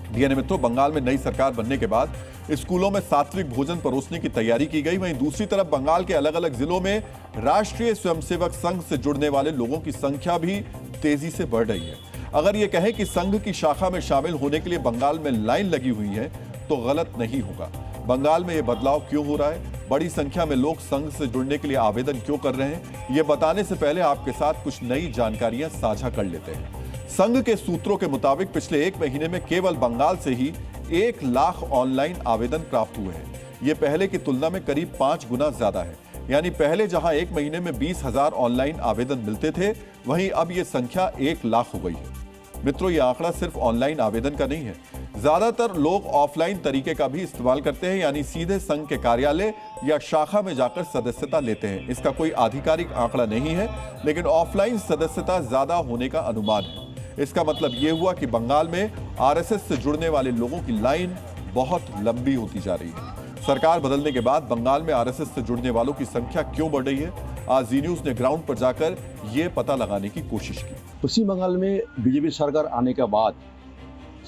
DNA मित्रों, बंगाल में नई सरकार बनने के बाद स्कूलों में सात्विक भोजन परोसने की तैयारी की गई। वहीं दूसरी तरफ बंगाल के अलग अलग जिलों में राष्ट्रीय स्वयंसेवक संघ से जुड़ने वाले लोगों की संख्या भी तेजी से बढ़ रही है। अगर ये कहें कि संघ की शाखा में शामिल होने के लिए बंगाल में लाइन लगी हुई है तो गलत नहीं होगा। बंगाल में यह बदलाव क्यों हो रहा है, बड़ी संख्या में लोग संघ से जुड़ने के लिए आवेदन क्यों कर रहे हैं, ये बताने से पहले आपके साथ कुछ नई जानकारियां साझा कर लेते हैं। संघ के सूत्रों के मुताबिक पिछले 1 महीने में केवल बंगाल से ही 1 लाख ऑनलाइन आवेदन प्राप्त हुए हैं। ये पहले की तुलना में करीब 5 गुना ज्यादा है। यानी पहले जहां 1 महीने में 20,000 ऑनलाइन आवेदन मिलते थे, वहीं अब ये संख्या 1 लाख हो गई है। मित्रों, ये आंकड़ा सिर्फ ऑनलाइन आवेदन का नहीं है। ज्यादातर लोग ऑफलाइन तरीके का भी इस्तेमाल करते हैं, यानी सीधे संघ के कार्यालय या शाखा में जाकर सदस्यता लेते हैं। इसका कोई आधिकारिक आंकड़ा नहीं है, लेकिन ऑफलाइन सदस्यता ज्यादा होने का अनुमान है। इसका मतलब यह हुआ कि बंगाल में आरएसएस से जुड़ने वाले लोगों की लाइन बहुत लंबी होती जा रही है। सरकार बदलने के बाद बंगाल में आरएसएस से जुड़ने वालों की संख्या क्यों बढ़ रही है, आज जी न्यूज ने ग्राउंड पर जाकर यह पता लगाने की कोशिश की। पश्चिम बंगाल में बीजेपी सरकार आने के बाद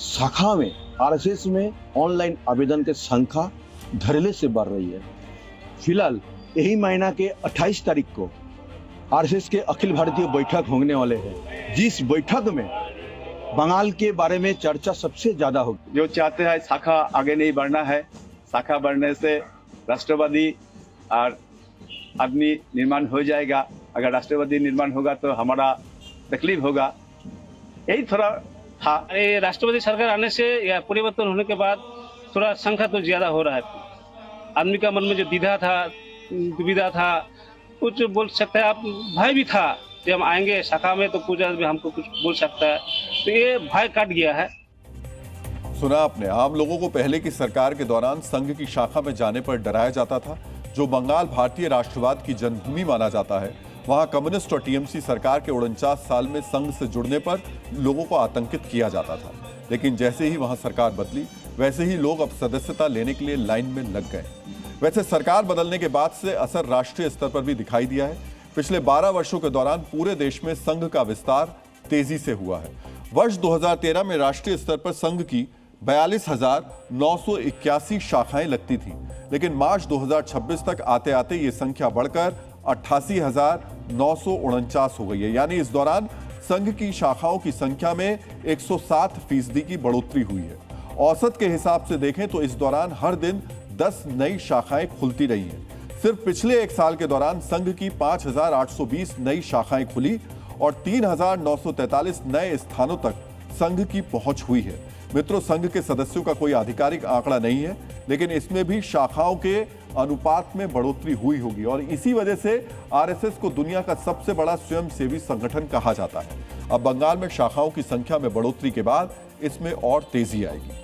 शाखा में आरएसएस में ऑनलाइन आवेदन की संख्या धड़ल्ले से बढ़ रही है। फिलहाल यही महीना के 28 तारीख को आरएसएस के अखिल भारतीय बैठक होने वाले हैं, जिस बैठक में बंगाल के बारे में चर्चा सबसे ज्यादा होगी। जो चाहते हैं शाखा आगे नहीं बढ़ना है, शाखा बढ़ने से राष्ट्रवादी और आदमी निर्माण हो जाएगा। अगर राष्ट्रवादी निर्माण होगा तो हमारा तकलीफ होगा, यही थोड़ा था। राष्ट्रवादी सरकार आने से या परिवर्तन होने के बाद थोड़ा संख्या तो ज्यादा हो रहा है। आदमी का मन में जो दुविधा था, कुछ बोल सकता है, आप भय भी था कि हम आएंगे शाखा में तो कुछ आदमी हमको कुछ बोल सकता है, तो ये भय कट गया है। सुना आपने, आम लोगों को पहले की सरकार के दौरान संघ की शाखा में जाने पर डराया जाता था। जो बंगाल भारतीय राष्ट्रवाद की जन्मभूमि माना जाता है, वहां कम्युनिस्ट और टीएमसी सरकार के 49 साल में संघ से जुड़ने पर लोगों को आतंकित किया जाता था। लेकिन जैसे ही वहां सरकार बदली, वैसे ही लोग अब सदस्यता लेने के लिए लाइन में लग गए। वैसे सरकार बदलने के बाद से असर राष्ट्रीय स्तर पर भी दिखाई दिया है। पिछले 12 वर्षों के दौरान पूरे देश में संघ का विस्तार तेजी से हुआ है। वर्ष 2013 में राष्ट्रीय स्तर पर संघ की 42,981 शाखाएं लगती थीं, लेकिन मार्च 2026 तक आते आते ये संख्या बढ़कर 88,949 हो गई है। यानी इस दौरान संघ की शाखाओं की संख्या में 107% की बढ़ोतरी हुई है। औसत के हिसाब से देखें तो इस दौरान हर दिन 10 नई शाखाएं खुलती रही हैं। सिर्फ पिछले 1 साल के दौरान संघ की 5,820 नई शाखाएं खुली और 3,943 नए स्थानों तक संघ की पहुंच हुई है। मित्रों, संघ के सदस्यों का कोई आधिकारिक आंकड़ा नहीं है, लेकिन इसमें भी शाखाओं के अनुपात में बढ़ोतरी हुई होगी और इसी वजह से आरएसएस को दुनिया का सबसे बड़ा स्वयंसेवी संगठन कहा जाता है। अब बंगाल में शाखाओं की संख्या में बढ़ोतरी के बाद इसमें और तेजी आएगी।